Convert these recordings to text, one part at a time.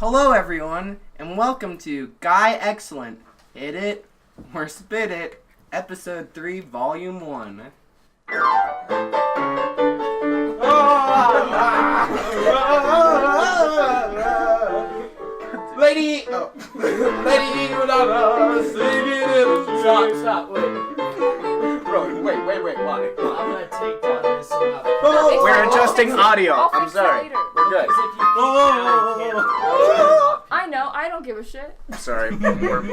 Hello everyone, and welcome to Guy Excellent, Hit It or Spit It, Episode 3, Volume 1. Lady, Stop, wait. Bro, wait, why? I'm gonna take down this another. We're adjusting audio. I'll I'm fix it sorry. later. We're good. I know, I don't give a shit. Sorry. Here we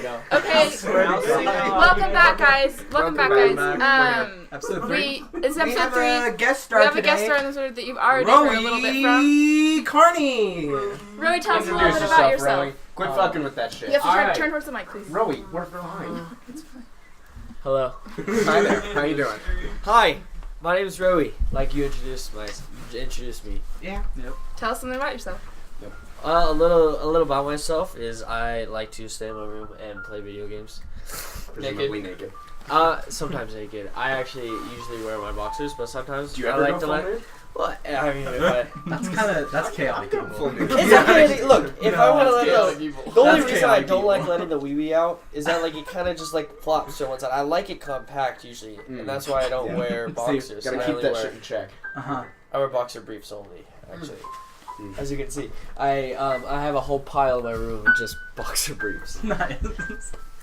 go. Okay, welcome back, guys. Welcome back, guys. Episode 3. It's We episode have 3. a guest We star have a today. guest star in this order that you've already heard a little bit from. Rowie Carney. Rowie, tell us a little bit about yourself. Quit fucking with that shit. You have to Alright. turn towards the mic, please. Rowie, we're fine. Hello. Hi there. How you doing? Hi, my name is Rowie. Like you introduced me. Yeah. Tell us something about yourself. A little about myself is I like to stay in my room and play video games. Presumably naked. Sometimes naked. I actually usually wear my boxers, but sometimes Do you I ever like go to full let. nude? Well, I mean, That's chaotic. it's okay. Look, if I want to let the only That's reason I chaotic don't evil. like letting the wee wee out is that like it kind of just like flops to one side. I like it compact usually, and that's why I don't wear boxers. Gotta I keep only that shit in check. Uh-huh. I wear boxer briefs only, actually. As you can see, I have a whole pile in my room of just boxer briefs. Nice.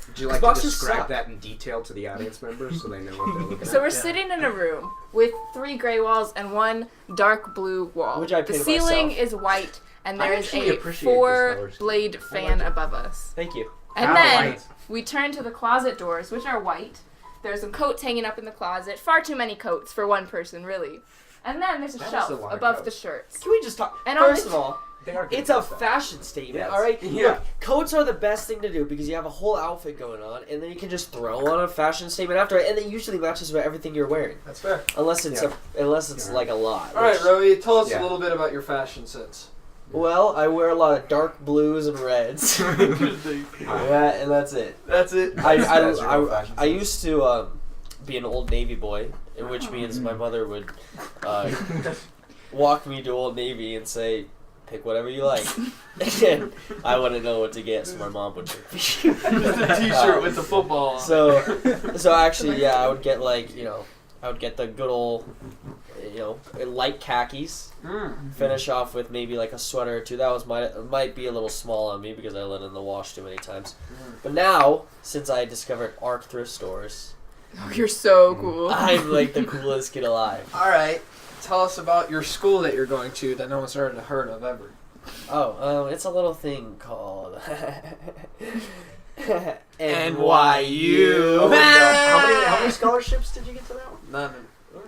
Would you like to Boxers describe suck. that in detail to the audience members so they know what they're looking So at? we're sitting in a room with 3 gray walls and 1 dark blue wall. Which I The painted ceiling myself. is white, and I there is actually a appreciate this 4-blade fan it. above us. Thank you. And How then white? we turn to the closet doors, which are white. There's some coats hanging up in the closet. Far too many coats for one person, really. And then there's a That is shelf a lot of above the coats. shirts. Can we just talk? And on First the- of all, They are good it's a about that. fashion statement, Yes. all right? Yeah. Look, coats are the best thing to do because you have a whole outfit going on, and then you can just throw on a fashion statement after it, and it usually matches with everything you're wearing, That's fair. unless it's Yeah. like a lot. Alright, which- Rowie, tell us Yeah. a little bit about your fashion sense. Well, I wear a lot of dark blues and reds. Yeah, and that's it. That's it. That's your old fashion I sense. used to be an Old Navy boy, in which means my mother would walk me to Old Navy and say, pick whatever you like. And I wouldn't know what to get, so my mom would pick me. The t-shirt with the football on. So actually, yeah, I would get I would get the good old, light khakis. Finish off with maybe like a sweater or two. That was might be a little small on me because I let it in the wash too many times. But now, since I discovered ARC thrift stores, Oh, you're so cool. I'm like the coolest kid alive. Alright, tell us about your school that you're going to that no one's heard of ever. Oh, it's a little thing called NYU. How many scholarships did you get to that one? None.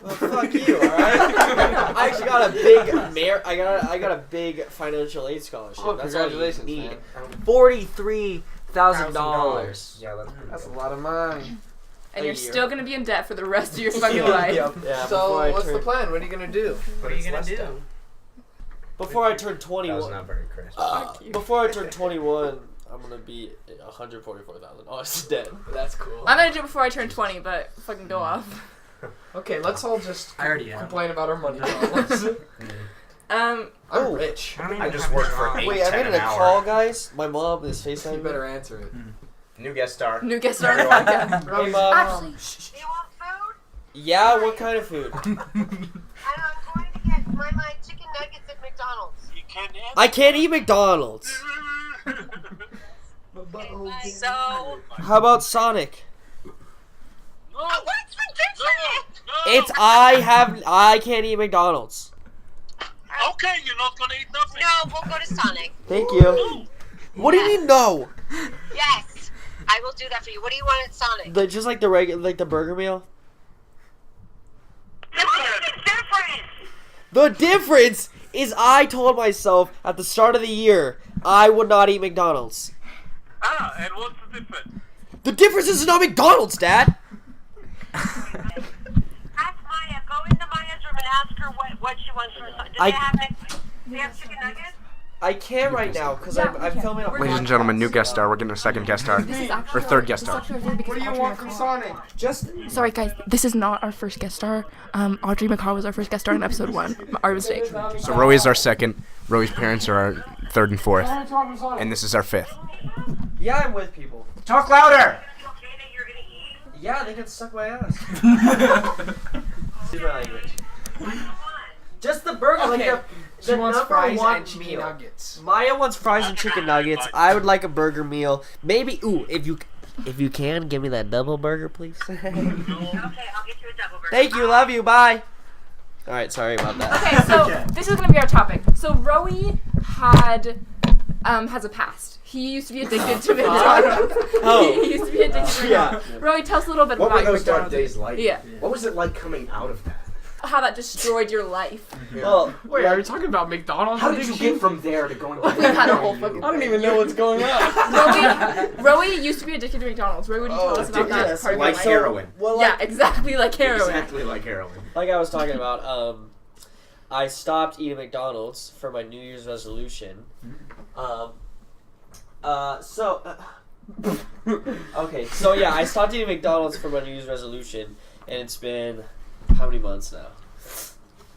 Well, fuck you, all right? I actually got a big I got a big financial aid scholarship. Oh, That's all you congratulations, need. man. $43,000. Yeah, that's pretty That's a good. lot of money. And a you're year. still going to be in debt for the rest of your fucking life. Yeah, So, before I what's the turn- plan? What are you going to do? What are you gonna do? Before I turn That was 21, not very crisp. Fuck you. before I turn 21, I'm gonna be $144,000 dead. But that's cool. I'm going to do it before I turn 20, but fucking go off. Okay, let's all just I already am. complain about our money problems. Um, I'm rich. I just work for Wait, I'm getting a call, guys. My mom is You FaceTiming. better answer it. New guest star. new guest star on the podcast. Hey, Mom. Actually, You want food? Yeah, what kind of food? I'm going to get my chicken nuggets at McDonald's. I can't eat McDonald's. So, How about Sonic? what's the difference? It's I can't eat McDonald's. Okay, you're not gonna eat nothing. No, we'll go to Sonic. Thank you. What do you mean no? Yes, I will do that for you. What do you want at Sonic? Just like the burger meal. What's the difference? The difference is I told myself at the start of the year I would not eat McDonald's. Ah, and what's the difference? The difference is not McDonald's, Dad. Ask Maya. Go into Maya's room and ask her what she wants from Sonic. Do they have chicken nuggets? I can't right now because I'm filming a Ladies and gentlemen, new guest star. We're getting a second guest star. this is actually Or third guest star. What do you want from Sonic? Sorry, guys. This is not our first guest star. Audrey McCall was our first guest star in episode 1. Our mistake. So Rowie's our second. Rowie's parents are our third and fourth, and this is our fifth. Yeah, I'm with people. Talk louder. Yeah, they can suck my ass. Excuse my language. Just the burger, Okay. like She the wants number fries one and chicken meal. nuggets. Maya wants fries and chicken nuggets. I would like a burger meal. Maybe, if you can, give me that double burger, please. Okay, I'll get you a double burger. Thank you, love you, bye. All right, sorry about that. Okay, so this is gonna be our topic. So Rowie has a past. He used to be addicted to McDonald's. Oh. He used to be addicted to McDonald's. Rowie, tell us a little bit What about were your those dark McDonald's. days like? Yeah. What was it like coming out of that? How that destroyed your life. Well, Wait, are we talking about McDonald's? How did you get from there to going back? We've had a whole fucking. I don't even know what's going on. Rowie used to be addicted to McDonald's. Rowie, would you tell us about that yes, part of like your life? heroin. well, Yeah, exactly like heroin. Exactly like heroin. like I was talking about, I stopped eating McDonald's for my New Year's resolution. Okay, so yeah, I stopped eating McDonald's for my New Year's resolution, and it's been how many months now?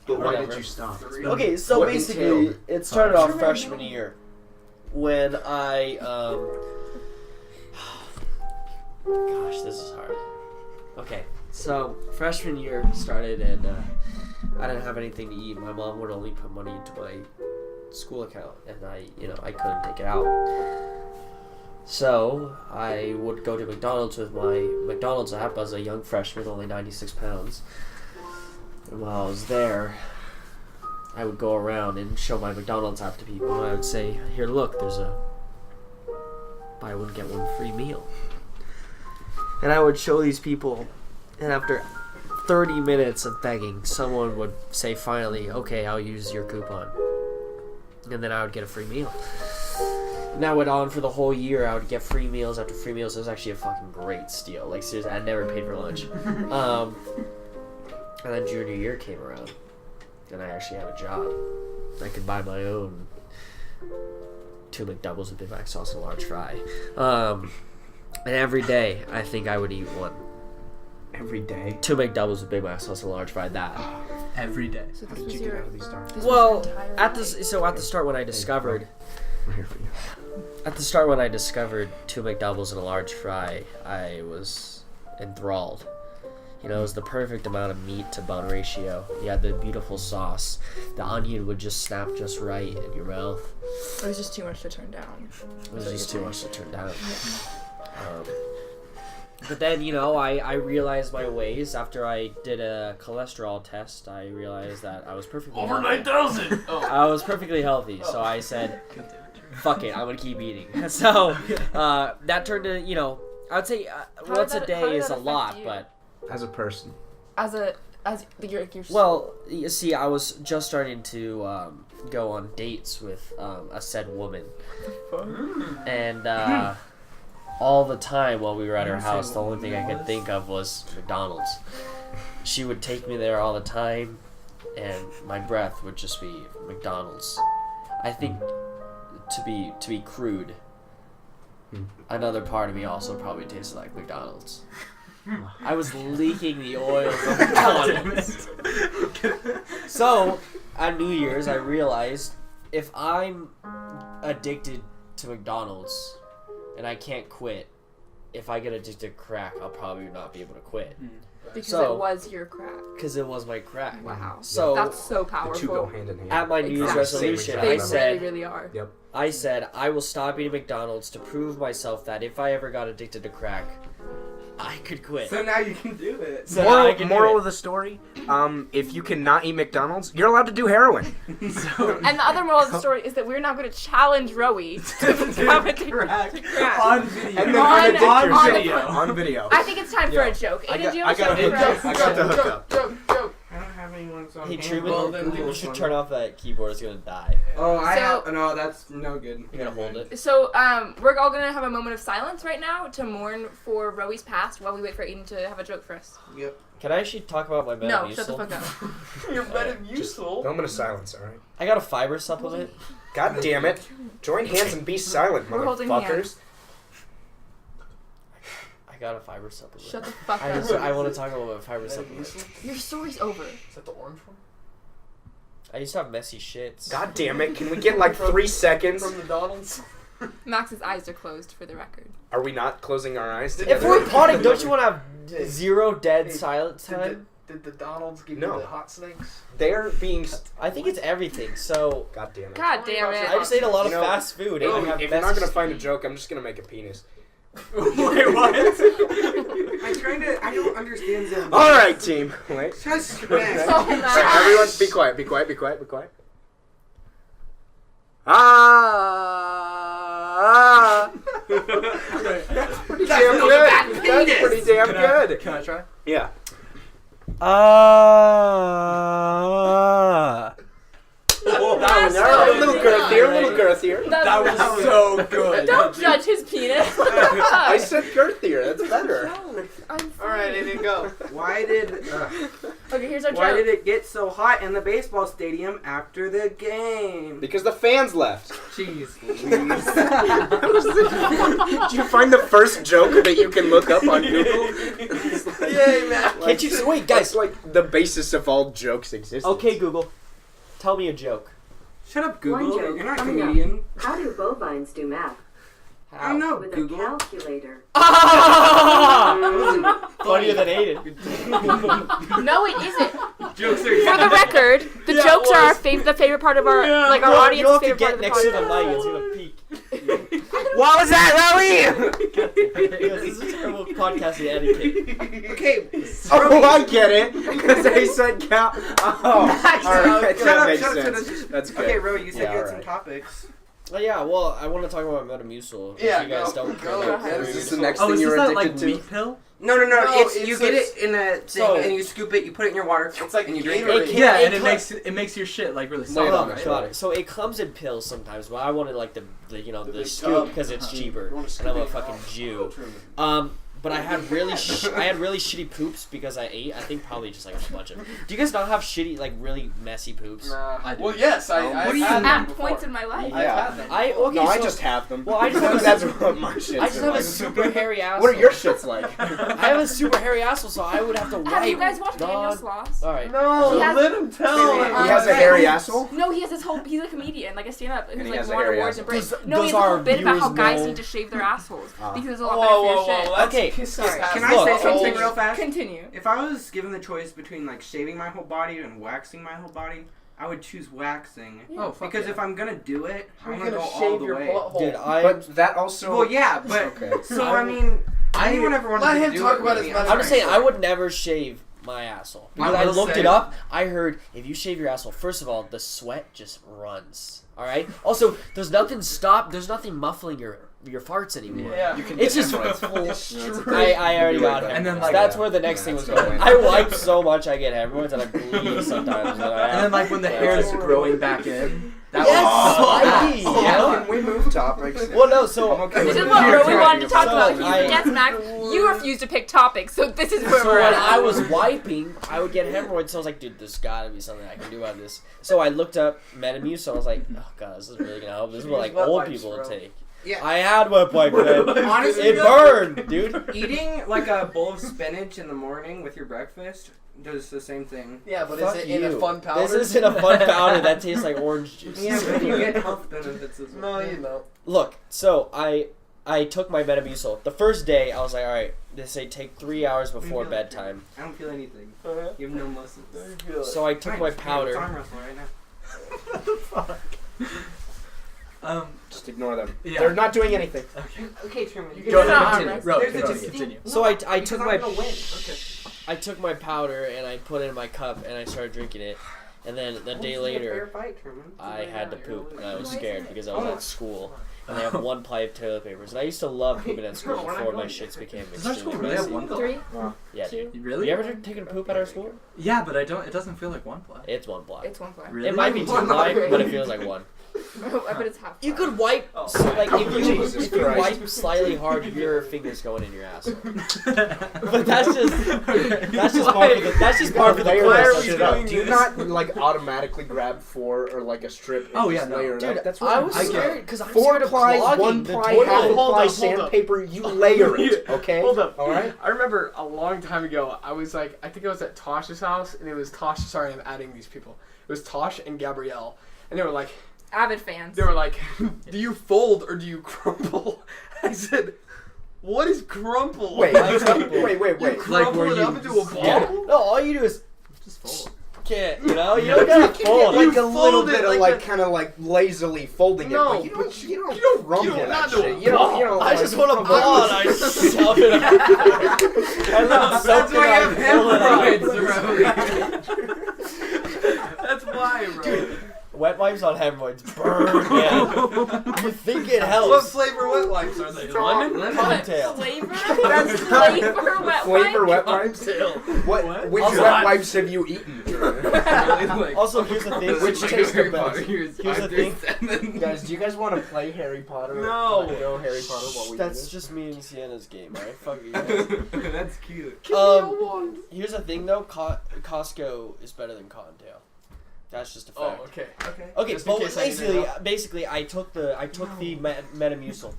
But why Whatever. did you stop? Okay, so What basically, entailed? it started off freshman year when I gosh, this is hard. Okay, so freshman year started and I didn't have anything to eat. My mom would only put money into my school account, and I couldn't take it out. So I would go to McDonald's with my McDonald's app as a young freshman, only 96 pounds. And while I was there, I would go around and show my McDonald's app to people, and I would say, "Here, look, there's a buy one get one free meal." And I would show these people, and after 30 minutes of begging, someone would say finally, "Okay, I'll use your coupon," and then I would get a free meal. And that went on for the whole year. I would get free meals after free meals. It was actually a fucking great steal. Like, seriously, I never paid for lunch. And then junior year came around, and I actually had a job. I could buy my own 2 McDoubles, a Big Mac sauce, and a large fry. And every day, I think I would eat one. Every day. 2 McDoubles, a Big Mac sauce, and a large fry. That. Every day. So How this did was you get your. out of these dark days? This Well, was your entire at the life. start when I discovered I'm here for you. At the start, when I discovered 2 McDoubles and a large fry, I was enthralled. You know, it was the perfect amount of meat to bun ratio. You had the beautiful sauce. The onion would just snap just right in your mouth. It was just too much to turn down. It was just too much to turn down. But then, I realized my ways. After I did a cholesterol test, I realized that I was perfectly Over healthy. 9,000! I was perfectly healthy, so I said, fuck it, I'm gonna keep eating. So that turned to, I would say once a day is a lot, but As a person. As your. well, you see, I was just starting to go on dates with a said woman, and all the time while we were at her house, the only thing I could think of was McDonald's. She would take me there all the time, and my breath would just be McDonald's. I think to be crude, another part of me also probably tasted like McDonald's. I was leaking the oil from McDonald's. So, at New Year's, I realized if I'm addicted to McDonald's and I can't quit, if I get addicted to crack, I'll probably not be able to quit. Because So- it was your crack. Because it was my crack. Wow. So, That's so The powerful. two go hand in hand. at my New Year's Exactly. resolution, They I said, really are. Yep. I will stop eating McDonald's to prove myself that if I ever got addicted to crack, I could quit. So now you can do it. So now I can do Moral it. of the story: if you cannot eat McDonald's, you're allowed to do heroin. And the other moral of the story is that we're now going to challenge Rowie to become addicted to crack. On video. And then On- addict on yourself. video. On video. I think it's time for Yeah. a joke. I Aiden, got- do you I have a got joke a for hook us? up. I got the hook up. Joke. I don't have anyone so Hey, hand. Truman, Well, then you Google should one. turn off that keyboard. It's gonna die. Oh, I So- have. No, that's no good. You're gonna hold it. So, we're all gonna have a moment of silence right now to mourn for Rowie's past while we wait for Aiden to have a joke for us. Yep. Can I actually talk about my No, Metamucil? shut the fuck up. Your Metamucil? Moment of silence, alright? I got a fiber supplement. God damn it! Join hands and be silent, We're holding motherfuckers. hands. I got a fiber supplement. Shut the fuck I up. want to talk about my fiber supplement. Your story's over. Is that the orange one? I used to have messy shits. God damn it! Can we get like 3 seconds? From McDonald's. Max's eyes are closed for the record. Are we not closing our eyes If together? we're potting, don't you want to have 0 dead silence time? Did the Donald's give No. you the hot snakes? They're being. I think it's everything. So God damn it! God damn it. I just ate a lot of You know, fast food. If, and I have if you're not messy gonna find a shit. joke, I'm just gonna make a penis. Wait, what? I'm trying to. I don't understand them. All right, team. Wait. Just Oh, All Max. right, everyone, be quiet. Be quiet. Be quiet. Be quiet. That's pretty damn good. That's pretty damn good. Can I try? Yeah. That's A so little good. girthier. A little girthier. That was so good. Don't judge his penis. I said girthier. That's better. I'm All right, sorry. Aiden, go. Why did? Okay, here's our Why joke. did it get so hot in the baseball stadium after the game? Because the fans left. Jeez. Did you find the first joke that you can look up on Google? Yay, man. Can't you wait, That's guys? like the basis of all jokes exist. Okay, Google, tell me a joke. Shut up, One Google. joke You're not a coming up. comedian. How do bovines do math? I don't know, With Google. a calculator. Funnier than Aiden. No, it isn't. Jokes For the record, the Yeah, jokes it are our was. the favorite part of our like our You'll audience's have to favorite part get of the next to the podcast. mic. It's gonna peak. What was that, Rowie? Because this is terrible podcasting etiquette. Okay. Oh, I get it. Because they said cow. Oh, alright. Shut That up, makes shut up, sense. shut up. That's good. Okay, Ro, you said Yeah, you had some alright. topics. Oh yeah, well, I want to talk about Metamucil. Yeah, if you guys go. don't Go. care about Yeah, Is food. this the next Oh, thing is you're this that addicted like to? wheat pill? No, No, it's it's you get this- it in a thing So- and you scoop it, you put it in your water, It's like and you drink Gatorade. it. Yeah, and it it makes your shit like really Lay it solid, on right? me. Got it. So it comes in pills sometimes, but I wanted like the big scoop tub. because it's cheaper, You want a and I'm a scoop? fucking Jew. Oh, But I had really shitty poops because I ate. I think probably just like a bunch of. Do you guys not have shitty like really messy poops? Nah. I do. Well, yes, What I've do you had them At before. points in my life. I've Yeah. had them. I before. okay. No, I so- just have them. Well, I just have a That's what my shit's I just have a like. super hairy asshole. What are your shits like? I have a super hairy asshole, so I would have to wipe. Have you guys watched Daniel dog. Sloss? All right. No, He has- let him tell. Wait, He has a hairy asshole? No, he has his whole. He's a comedian, like a stand-up, who's he like has a won hairy awards and asshole. breaks. Does- No, he does has a whole our bit about how viewers guys know- need to shave their assholes Ah. because it's a lot Whoa, better for whoa, your whoa! shit. Let's Okay. kiss Sorry. his ass. Can I Look, say something oh, real fast? Continue. If I was given the choice between like shaving my whole body and waxing my whole body, I would choose waxing. Oh, fuck Because yeah. if I'm gonna do it, How are I'm you gonna gonna go all shave the your way. butthole? Dude, But that also. Well, yeah, but Okay. so I mean, anyone ever wanted let to him do talk it about with his me, I'm just saying, I sorry. would never shave my asshole. Because I will looked say- it up. I heard if you shave your asshole, first of all, the sweat just runs. All right. Also, there's nothing muffling your farts anymore. Yeah. You can It's get just hemorrhoids. full. I already got it. And then, So like- that's where the next thing Yeah, was that's going. going. I wipe so much, I get hemorrhoids, and I bleed sometimes. And then like when the hair is growing back in. That Yes, was spiky, you know? Can we move topics? Well, no. So I'm okay This with is it. what You're we wanted to talk So about. He's I- against Max. You refuse to pick topics, so this is where So we're when at. I was wiping, I would get hemorrhoids. So I was like, dude, there's gotta be something I can do about this. So I looked up Metamucil. I was like, oh god, this is really gonna help. This is what like Wet old wipes, people bro. take. Yeah. I had wet wipe then. Honestly, It burned, dude. eating like a bowl of spinach in the morning with your breakfast does the same thing. Yeah, but Fuck is it in a you. fun powder? This isn't a fun powder that tastes like orange juice. Yeah, but you get health benefits as well. No, you don't. Look, so I took my Metamucil. The first day, I was like, all right, they say take 3 hours before bedtime. I don't feel anything. You have no muscles. So I took my Nice. powder. Let's arm wrestle right now. Just ignore them. Yeah. They're not doing anything. Okay, Truman. You Go can ahead, arm continue. wrestle. Ro, There's a continue, distinct- continue. So I because took I'm my gonna win. Okay. I took my powder and I put it in my cup and I started drinking it. And then a day later, I had to poop and I was scared because I was at school and they have one ply of toilet papers. And I used to love pooping at school before my shits became Is our school extremely really have messy. one Three. Yeah, dude. Really? You ever taken a poop at our school? Yeah, but I don't. It doesn't feel like one ply. It's one block. It's one play. Really? It might be two block, but it feels like one. I bet it's half. You could wipe, so like Jesus if you Christ. wipe slightly hard, your fingers going in your asshole. But that's just part of the Layer class. that shit up. Do you not like automatically grab 4 or like a strip? And Oh, just yeah, no. layer it Dude, up? That's I what was I get scared because I'm 4 scared of ply, clogging 1 the ply, toilet. half a Hold ply up, hold up. sandpaper. You layer it, okay? Hold up. All right. I remember a long time ago, I was like, I think I was at Tosh's house, and it was Tosh. Sorry, I'm adding these people. It was Tosh and Gabrielle, and they were like, Avid fans. do you fold or do you crumple? I said, what is crumple? Wait. I was like, Wait. You crumple where it you- up into a ball? Yeah. No, all you do is Just fold. can't. You know, you don't gotta fold. Like You a little fold it bit of like like a- kind of like lazily folding No, it. But but you don't you rumble don't that not do a shit. You don't. I like, just want a ball and I shove it up. And then something I pull it out. That's why, bro. Wet wipes on hemorrhoids burn, man. You think it What helps? flavor wet wipes are they? Lemon? Cocktail. Flavor? That's Flavor wet Flavor wipe? wet wipes. What? Which Also, wet wipes have you eaten? Also, here's the thing. Which tastes the best? Here's the thing. Guys, do you guys want to play Harry Potter? No. Like, go Harry Potter while we do That's this? just me and Sienna's game, alright? Fuck you guys. That's cute. Here's the thing though. Costco is better than Cottontail. That's just a fact. Oh, okay. Okay, Just in but case I need to know. basically, I took the Metamucil.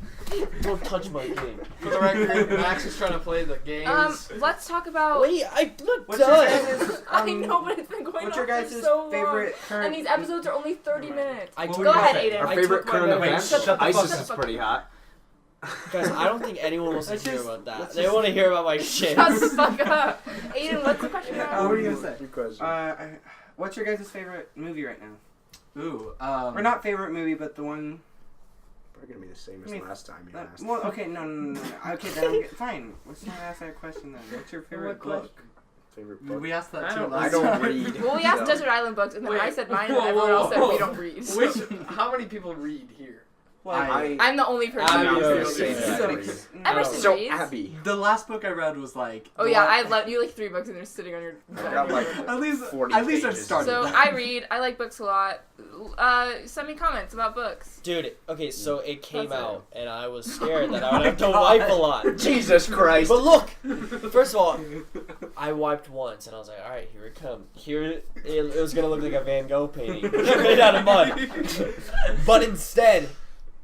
Don't touch my game. For the record, Max is trying to play the games. Let's talk about. Wait, I'm not What's your done. guys' I know, but it's been going what's on your for guys' so favorite long. current? And these episodes are only 30 minutes. I Well, took Go my- ahead, Aiden. Our I favorite took my current Metamucil. event. Shut the fuck ISIS up. is pretty hot. Guys, I don't think anyone wants to Let's hear just- about that. let's They just- want to hear about my shit. Shut the fuck up. Aiden, what's the question What about? were you gonna say? Good question. What's your guys' favorite movie right now? Ooh. Or not favorite movie, but the one. Probably gonna be the same I as mean, last time you That, asked. well, okay, no. Okay, then fine. Let's not ask that question then. What's your favorite What book? Favorite book? We asked that I too don't- last I don't time. read. Well, we asked so- Desert Island books, and then Wait. I said mine, and Whoa, everyone whoa, else said whoa. we don't read. How many people read here? I'm the only person. I'm who the reads. same. Emerson So reads. Abby. The last book I read was like. Oh yeah, I love you like 3 books, and they're sitting on your. I got like At least 40 I've pages. started. So I read. I like books a lot. Send me comments about books. Dude, okay, so it came That's it. out, and I was scared that I would have to wipe a lot. Jesus Christ. But look, first of all, I wiped once, and I was like, all right, here it comes. Here, it was gonna look like a Van Gogh painting made out of mud, but instead,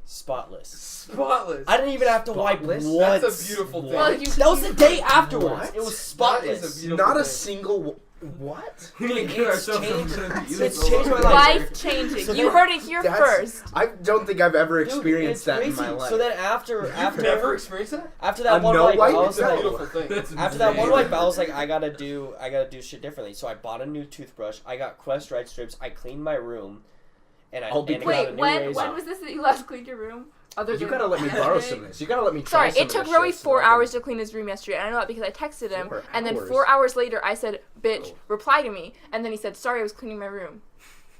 spotless. Spotless. I didn't even have to wipe Spotless? once. That's a beautiful thing. Well, you. That was the day afterwards. What? It was That is spotless. a beautiful Not a thing. single. What? Dude, Get it's ourselves changed. some It's changed my life. Life changing. So You then- heard it here That's- first. I don't think I've ever Dude, experienced it's that in crazy. my life. So then after You've never experienced that? that A one no wipe, wipe? I was It's a like, beautiful thing. after that one wipe, I was like, I gotta do shit differently. So I bought a new toothbrush. I got Quest Right Strips. I cleaned my room, and I All because- got a Wait, new when razor. was this that you last cleaned your room? Other you than gotta let me borrow yesterday? some of this. You gotta let me try Sorry, some it took of this Roey shit 4 so I can- hours to clean his room yesterday. And I know that because I texted him, 4 and then hours? 4 hours later I said, "Bitch, Oh. reply to me." And then he said, "Sorry, I was cleaning my room."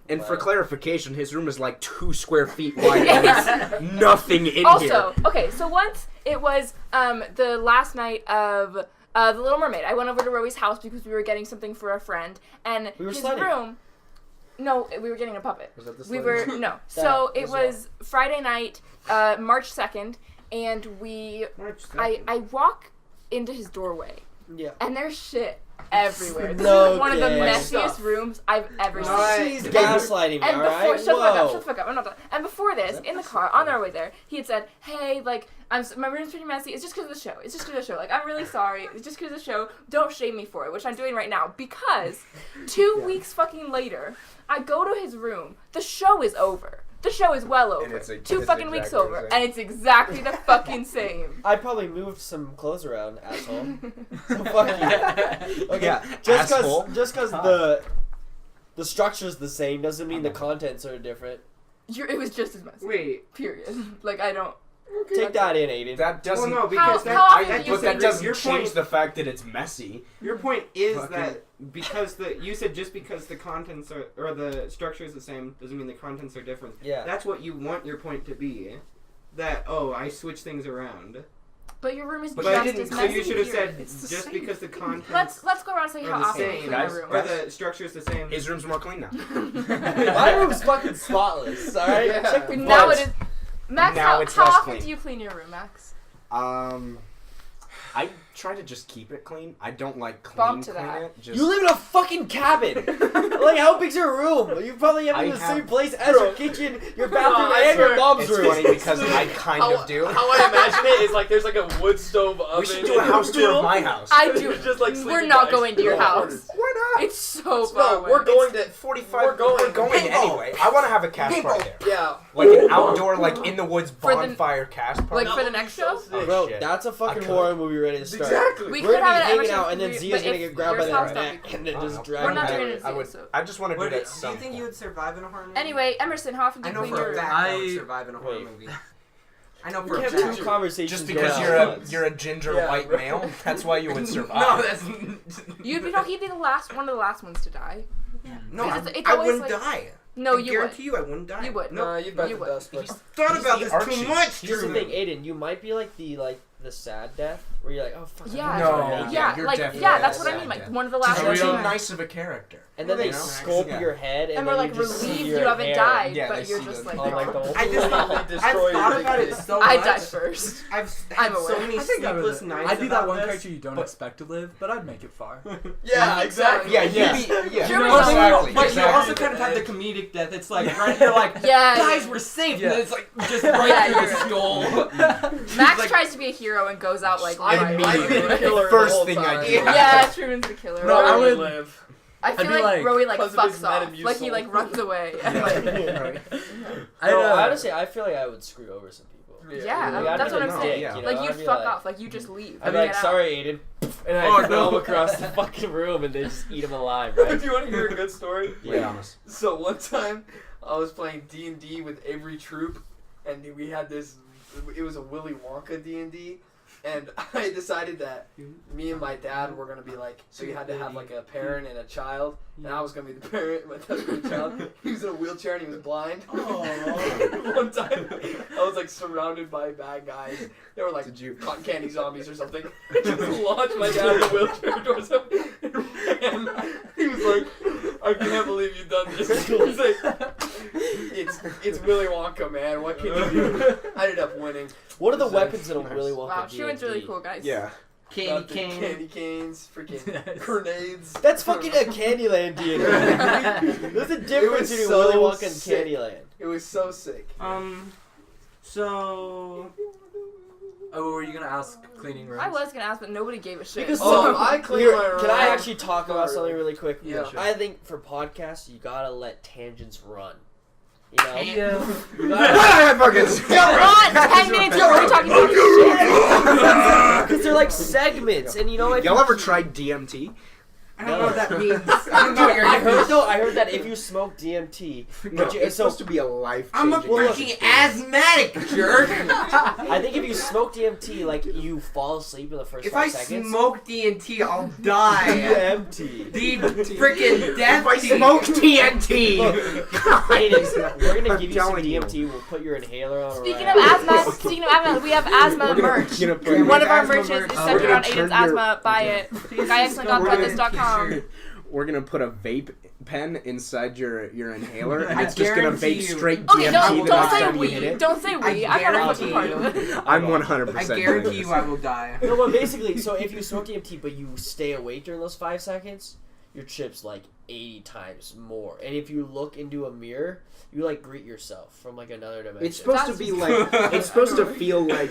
And for Wow. clarification, his room is like 2 square feet wide. Yes. And there's nothing in here. Also, okay, so once it was the last night of The Little Mermaid. I went over to Roey's house because we were getting something for a friend, and We were his sledding. room. No, we were getting a puppet. Was that the We sledding? were no. So it as well. was Friday night, March 2nd, and I walk into his doorway, Yeah. and there's shit everywhere. This No is one of the kidding. messiest Stuff. rooms I've ever seen. She's gaslighting me, And before, alright? shut the fuck up, Whoa. shut the fuck up, I'm not done. And before this, in the car, on our way there, he had said, "Hey, like, my room's pretty messy. It's just because of the show. It's just because of the show. Like, I'm really sorry. It's just because of the show. Don't shame me for it," which I'm doing right now. Because 2 weeks fucking later, I go to his room. The show is over. The show is well over. it's 2 it's fucking weeks exactly the over, same. and it's exactly the fucking same. I probably moved some clothes around, asshole. So fuck you. Okay, Yeah, just asshole. because the structure's the same doesn't mean the contents are different. It was just as messy. Wait. Period. Like, I don't. Take that in, Aiden. That doesn't. Well, no, because How that, often that do you but that say doesn't your change point, the fact that it's messy. Your point is Fucking- that because you said just because the contents are or the structure is the same doesn't mean the contents are different. Yeah. That's what you want your point to be. That I switch things around. But your room is But just I didn't. as So messy. you should have period. said It's the just same. because the contents Let's go around and say are how the often you same, clean my guys. room. or the structure is the same. His room's more clean now. My room's fucking spotless, alright? Yeah. Check the Now bugs. it is. Max, Now how it's how less often clean. do you clean your room, Max? I try to just keep it clean. I don't like Bump clean to that. it. Just, You live in a fucking cabin. Like, how big's your room? You probably have it in the same place as your kitchen, your bathroom, I and your swear, mom's it's room. funny because I kind of do. How I imagine it is like there's like a wood stove oven. We should do a house tour of my house. I do. Just like We're sleeping not bags. going to your house. Why not? It's so far No, away. we're going to 45. We're going going anyway. I want to have a cast party there. Yeah. Like an outdoor, like in the woods For the- bonfire cast party. Like for the next show? Oh, Bro, shit. that's a fucking I horror movie ready to start. Exactly. We We're could gonna have be it at hanging Emerson out, and then Three, Zia's but gonna if get grabbed by yours the house, neck that'd and then just We're drag We're him not back. doing it. I would. So. I just want to do Wait, that. do Some you think point. you would survive in a horror movie? Anyway, Emerson, how often do I you know clean for a your... fact I would I- survive in a horror Wait. movie. I know We for a can't have fact. two conversations. Just because going you're on a at once. you're a ginger Yeah, white bro. male, that's why you would survive. No, that's You'd be the last one of the last ones to die. no. Because it's I always wouldn't like- die. No, I you guarantee would. you, I wouldn't die. You would. No, you'd bet You the would. dust. He's But thought about the this Archie. too much. Here's the Drew. thing, Aiden. You might be like the sad death, where you're like, oh fuck. I Yeah. don't No, know. Yeah, you're like, definitely yeah, that's what I sad mean. Like, death. one of the last You're ones too to die. nice of a character. And then they You know? sculpt Yeah. your head, and And then we're like you just see relieved your you haven't hair. died, Yeah, but they you're see just the- like, on like the whole I just They destroy I've thought your about it kid. so I much. died first. I've I'm had so aware. many I think I sleepless would. nights I'd be that about one this. character you don't expect to live, but I'd make it far. yeah, exactly. Yeah, Yeah. you'd be. Yeah, Sure, But exactly. but you exactly. also kind of have the comedic death. It's like right here, like Yeah. guys, we're safe, Yeah. and it's like just right Yeah, through the you're skull. Max like- tries to be a hero and goes out like I'd right be away. the killer First the whole thing I time. do. Yeah, Truman's the killer. No, I Rowie- would- live. I I'd feel be like like- Rowie like because of his fucks off. Metamucil. Like he like runs away. No, honestly, I feel like I would screw over some people. Yeah, Like, I'd that's be what I'm the saying. dick, you know? Like I'd you'd be fuck like- off. Like you just leave. I'd be Get like, out. sorry, Aiden. And I Oh, throw him no. across the fucking room, and they just eat him alive, right? If you want to hear a good story, Be honest. so one time I was playing D&D with Avery Troop, and we had this. It was a Willy Wonka D&D, and I decided that me and my dad were gonna be like. So you had to have like a parent and a child, and I was gonna be the parent, my dad was gonna be the child. He was in a wheelchair and he was blind. One time, I was like surrounded by bad guys. They were like Did you? cotton candy zombies or something. I just launched my dad in a wheelchair towards him, and he was like, "I can't believe you've done this." He was like, "It's Willy Wonka, man. What can you do?" I ended up winning. What are the weapons in a Willy Wonka Wow, D&D? Truman's really cool, guys. Yeah. Candy Nothing. cane. Candy canes, freaking Yes. grenades. That's fucking a Candyland D&D. There's a difference was between so Willy Wonka and sick. Candyland. It was so sick. So Oh, were you gonna ask cleaning rooms? I was gonna ask, but nobody gave a shit. Because Oh, I clean Here, my room. can I actually talk about something really quick? Yeah. I think for podcasts, you gotta let tangents run. You know? Yeah. You gotta, Ron, 10 minutes you're already talking about shit. because they're like segments, and you know if Y'all you ever tried DMT? I don't know what that means. I don't know what you're I heard though. I heard that if you smoke DMT, No, but you, it's so supposed to be a life. I'm a freaking asthmatic jerk. I think if you smoke DMT, like you fall asleep in the first If 5 I seconds. smoke DNT, I'll die. DMT. The freaking death. If I smoke TNT. Aiden, we're gonna I'm give you some telling you. DMT. We'll put your inhaler on. Speaking of asthma, we have asthma merch. One of our Asthma merches merch. is We're centered gonna on turn Aiden's your- asthma. Buy it. GuyExcellent.threadless.com. We're gonna put a vape pen inside your inhaler, and I it's just gonna guarantee vape you- straight Okay, DMT don't the next say time you we. hit it. Don't say we. I gotta fucking part of it. I'm 100%. I guarantee you I will die. No, but basically, so if you smoke DMT but you stay awake during those 5 seconds, your chip's like 80 times more. And if you look into a mirror, you like greet yourself from like another dimension. It's supposed to be like it's supposed to feel like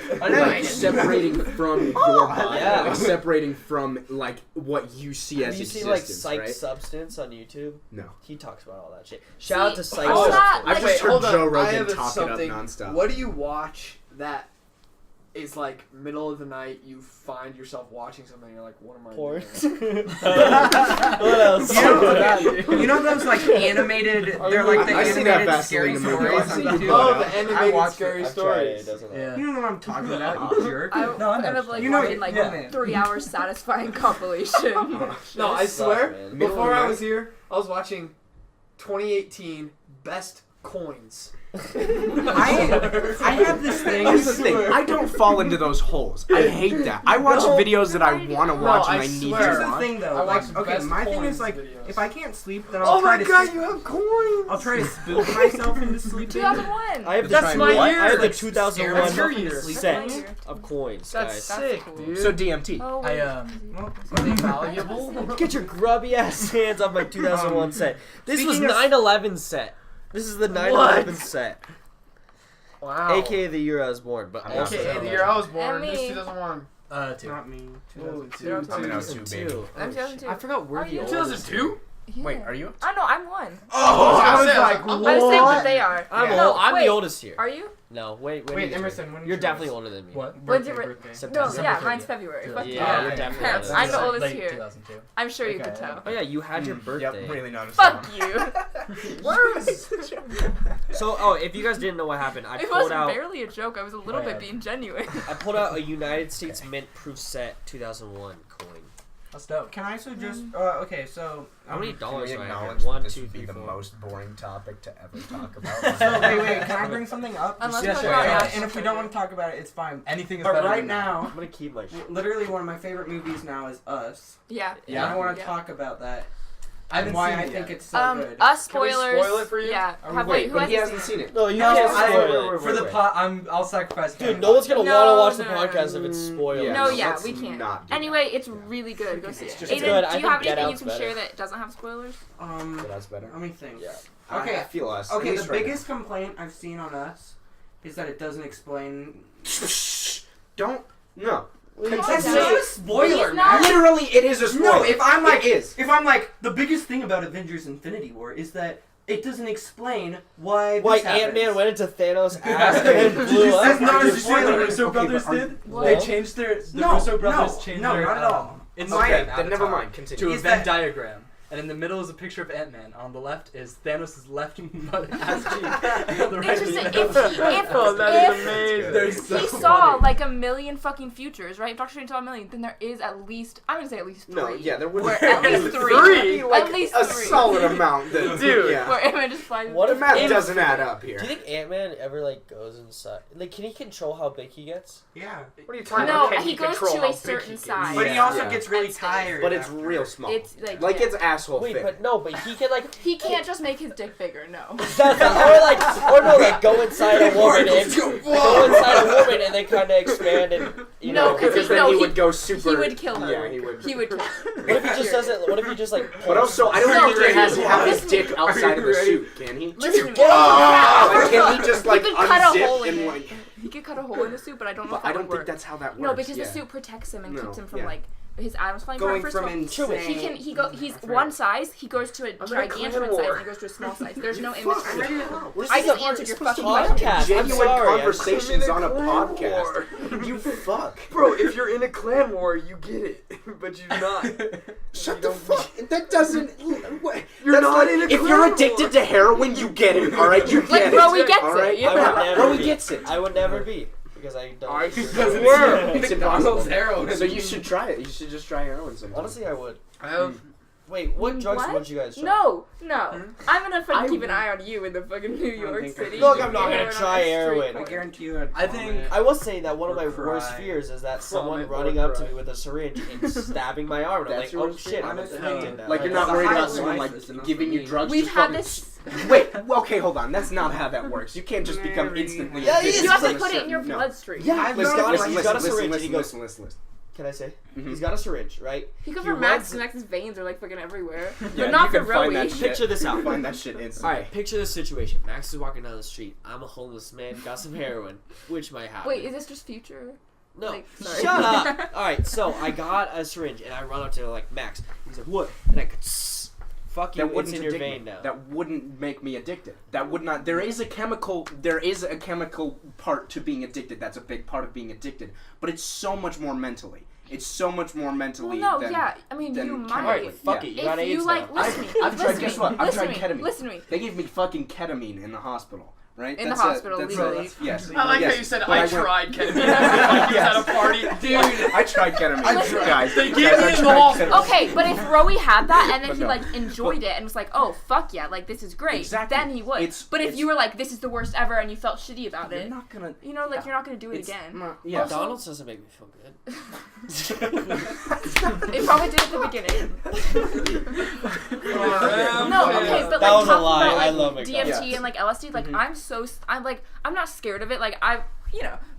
separating from your body, Yeah. like separating from like what you see as Have you seen existence, like Psych right? Substance on YouTube? No. He talks about all that shit. Shout out to Psych all Substance. that, I've like, just heard hold on. Joe I Rogan have talk something. it up nonstop. What do you watch that is like middle of the night? You find yourself watching something. And you're like, what am I Porn. doing? What else? You know those like animated? They're like the I see that animated scary Vaseline movie. stories I've on seen YouTube. it. Oh, the I animated watched scary I've tried it, stories. it doesn't Yeah. You don't know what I'm talking about, you jerk. I No, I end up like You know- watching like yeah. 3 hours satisfying compilation. No, I That sucks, swear. man. Middle Before of the I night? was here, I was watching 2018 best coins. I have this thing. Here's the thing. I don't fall into those holes. I hate that. I watch videos that I want to watch and I need to Here's the watch. thing, though. I watch Like, okay, best my thing is coins like, videos. if I can't sleep, then I'll try to. you have coins. I'll try to spook myself into sleeping. 2001. I have That's the my year. I have the Like, 2001 that's your year. set of coins, That's guys. sick, cool. dude. So DMT. Oh, I wait. Are they valuable? Get your grubby ass hands off my 2001 set. This was speaking of- 9/11 set. This is the 9/11 set. Wow. AKA the year I was born, but I'm also AKA the year I was born. And This me. 2001. 2. Not me. Whoa, 2002. I'm in 02, baby. I'm 2002. I forgot we're Are the you? oldest. 2002? Yeah. Wait, are you? I know, I'm one. Oh, I was like, I'm I'm the same What? as they are. I'm Yeah. old. I'm wait. the oldest here. Are you? No, wait. Wait, Emerson, when You're is definitely yours? older than me. What? When's your birthday? No, September yeah, 30th. mine's February. Fuck Yeah, yeah. you're definitely older than I'm me. the oldest Late here. 2002. I'm sure you Okay. could tell. Oh yeah, you had your birthday. Yep, really noticed Fuck that. you. So, if you guys didn't know what happened, I It pulled was out. barely a joke. I was a little Oh, bit yeah. being genuine. I pulled out a United States Mint proof set 2001 coin. That's dope. Can I suggest? Okay, so How many Can dollars we do I acknowledge have? 1, that this 2, would be 3, the 4. most boring topic to ever talk about? So wait, can I bring something up? Unless Yeah, we're sure, talking yeah. about And if we don't want to talk about it, it's fine. Anything is But better right than that. now, I'm gonna keep my shit. literally one of my favorite movies now is Us. Yeah. And I want to Yeah. talk about that I haven't and why seen I it think yet. it's so good. Us Can we spoilers. spoil it for you? Yeah. Oh, Have, wait, who but he hasn't hasn't seen it. No, you No, can't I- spoil it. For the pot, I'll sacrifice. Dude, no one's gonna No, want to watch the no. podcast if it's spoiled. No, yeah, let's we can't. not do Anyway, it's really good. Go see it. just Aiden, good. I do you think have Get anything you Out's can better. share that doesn't have spoilers? that. That's better. Let me think. Yeah. Okay. I feel us. Okay, the biggest complaint I've seen on Us is that it doesn't explain. Don't. No. That's down. not a spoiler, He's not- man. Literally, it is a spoiler. No, if I'm like, it is. if I'm like, the biggest thing about Avengers: Infinity War is that it doesn't explain why. Why this happens. Ant-Man went into Thanos' ass and blew up? That's not a Did you see what the spoiler. Russo Okay, brothers but are- did? What? They changed their. The No, Russo brothers no, changed no, their. not at all. Instagram Okay, then never avatar mind. Continue. To a Is Venn that- diagram. And in the middle is a picture of Ant-Man. On the left is Thanos' left ass cheek. And on the right is Interesting. Thanos'. They're If so he saw funny. like a million fucking futures, right? If Doctor Strange saw a million, then there is at least, I'm gonna say at least 3. No, yeah, there would Where at least 3. Three? Like, At least a 3. solid amount. That, Dude. Yeah. Where Ant-Man just flies. What The if math Ant- doesn't add up here. Do you think Ant-Man ever like goes inside? Like, can he control how big he gets? Yeah, What are you talking No, about? Can he goes control to how a big certain he gets? size. but he Yeah. also Yeah. gets really That's it. tired. But it's after. real small. It's Like yeah. it's asshole Wait, fit. but no, but he can like. He can't just make his dick bigger. No. or no, like go inside a woman and go inside a woman and they kind of expand and you No, know. because then no, he he- would go super. He would kill her. Yeah, he would. He would kill her. What if he just doesn't? What if he just like? But also, I don't No, think he has to have his listen- dick outside of the suit, can he? Listen to me. Like, can he just like He could cut a hole unzip in and it. like? He could cut a hole in the suit, but I don't know But if that I don't would think work. that's how that works. No, because yeah. the suit protects him and No, keeps him from yeah. like his atoms flying. Going First from of all, insane. he goes one size. He goes to a I'm in a gigantic Clan size. War. And he goes to a small size. There's no in Fuck. between. This I is just a answered your podcast. fucking question. I'm Genuine sorry. conversations on a Clan War. podcast. You fuck. Bro, if you're in a clan war, you get it, but you're not. Shut the fuck. That doesn't. What? You're That's not like, in a if clan you're addicted war. to heroin, you get it. All right, you get Like it. Roey gets all right? it. Yeah. I would never Roey be. gets it. I would never be because I don't. I Doesn't swear. It's McDonald's impossible. heroin. So you should try it. You should just try heroin sometime. Honestly, I would. I have. Wait, what drugs What? would you guys try? No. I'm gonna fucking I keep an eye on you in the fucking New York think I City. could. Look, I'm not gonna Heroin on try the street heroin. I corner. guarantee you. I think I will say that one of my Or worst cry. fears is that someone Vomit running or up to cry. me with a syringe and stabbing my arm. And I'm That's like, your oh worst shit, fear? I'm Honestly, addicted now. Like you're It's not a worried high about someone like life, enough giving for you me. drugs. We've just had fucking- this. Wait, okay, hold on. That's not how that works. You can't just become Mary. instantly. Yeah, addicted you You have to from a put it in certain- your no. bloodstream. Yeah, I've he's got got, a- he's got a syringe and he goes. listen. Can I say? Mhm. He's got a syringe, right? He goes He for Max, runs- and Max's veins are like fucking everywhere. Yeah, But not you for can find Roey. that shit. Picture this out. Find that shit instantly. All right, picture this situation. Max is walking down the street. I'm a homeless man, got some heroin, which might happen. Wait, is this just future? No, Like, sorry. shut up. All right, so I got a syringe and I run up to like Max. He's like, "What?" And I go, "Fuck you, That it's wouldn't in your addict vein me. now." That wouldn't make me addicted. That would not. There is a chemical part to being addicted. That's a big part of being addicted. But it's so much more mentally. It's so much more mentally Well, no, than. yeah. I mean, than you chemically. might. Alright, fuck Yeah. it. You got If AIDS you like, now. listen to me. I've tried. Listen to Guess me. what? I've Listen tried to me. ketamine. Listen to me. They gave me fucking ketamine in the hospital. right? In the That's hospital, that's legally. yes. I like yes. how you said But I went- tried ketamine. Like he was at a party. Dude. I tried ketamine. Guys, They guys, gave I me in the tried hospital. ketamine. Okay, but if Roey had that and then But he no. like enjoyed it and was like, oh fuck yeah, like this is great, Exactly. then he would. It's- but if it's- you were like, this is the worst ever and you felt shitty about You're it, not gonna. you know, like you're not gonna do it It's again. not- yeah. Also- McDonald's doesn't make me feel good. It probably did at the beginning. Oh, No, okay, but That like was a talking lie. about I like love DMT McDonald's. and like LSD, like I'm not scared of it. Like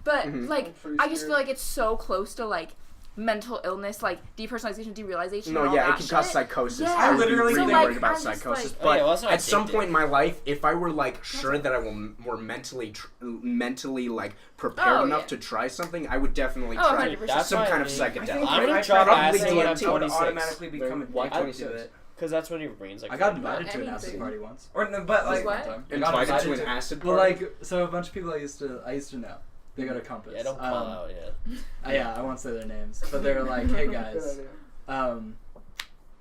but like I just feel like it's so close to like mental illness, like depersonalization, derealization. No, and all yeah, that it can cause shit. psychosis. Yeah. I would be literally really So, like, worried about I'm just psychosis. like- Oh, yeah, But well, that's not at some addictive. point in my life, if I were like sure that I were mentally like prepared Oh, enough yeah. to try something, I would definitely Oh, try 100%. That's some why kind of I mean- psychedelic. I'm gonna I try probably acid when I'm DMT would 26. automatically become addicted to it. Because that's when your brain's like. I got fucking invited to an Anything. acid party once. Or no, but like What? I got Invited to invited an acid Well, party. like, so a bunch of people I used to know. They go to Compass. Yeah, don't call out, yeah. Yeah, I won't say their names, but they were like, "Hey guys,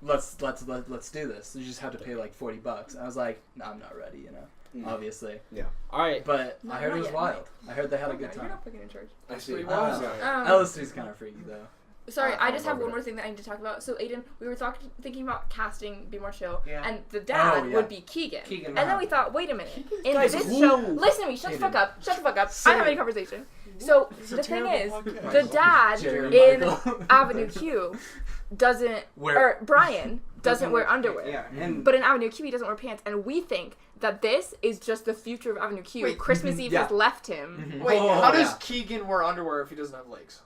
let's do this. You just have to pay like $40." I was like, "No, I'm not ready," obviously. Alright. But No, I heard not it was yet. wild. I heard they had a good You're time. not fucking in charge. I see. pretty I wild. don't know. Um, LSD's kind of freaky though. Sorry, I just have remember one more thing that I need to talk about. So Aiden, we were thinking about casting Be More Chill, Yeah. and the dad Oh, yeah. would be Keegan. Keegan, And then we thought, wait a minute, in Guys, this who- show, listen to me, shut the fuck up, shut the fuck up. I'm having a conversation. So the thing is, the dad Jerry in Michael. Avenue Q doesn't, or Brian doesn't wear underwear. Yeah, and But in Avenue Q, he doesn't wear pants, and we think that this is just the future of Avenue Q. Wait, Christmas Eve yeah. has left him. Wait, Oh, how does yeah. Keegan wear underwear if he doesn't have legs?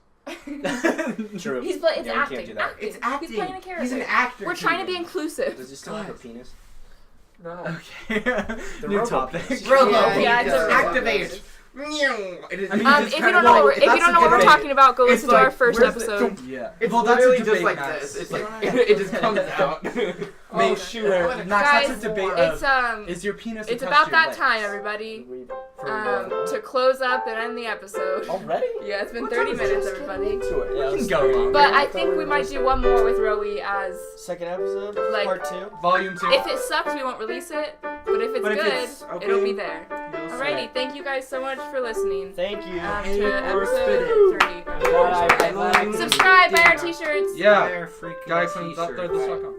True. It's Yeah, we can't acting. do that. it's acting. He's playing a character. He's an actor. We're trying to be Keegan. inclusive. Does he still have a penis? No. Okay. The New robo topic. penis. Robo Yeah, it's a penis. robo Activate. I mean, If you it's don't kinda know, like- what if you that's don't know a what we're debate. talking about, go It's listen to our like, first where's the- episode. Yeah. It's Well, that's a literally just debate, like Max. this. It's like it just comes out. Make sure. Max, Guys, that's a debate it's of, is your penis it's attached about to your that legs? time, everybody. For To close up and end the episode. Already? Yeah, it's been 30 minutes, everybody. Yeah, we let's can go do it. longer. But I think we might do one more with Rowie as Second episode? Like- Part 2? Volume 2. if it sucks, we won't release it. But if it's But if good, it's okay, it'll be there. You'll see. Alrighty, thank you guys so much for listening. Thank you. To Or spit episode it. 3. Bye. Subscribe, buy our t-shirts. Yeah. Guys, they're the suck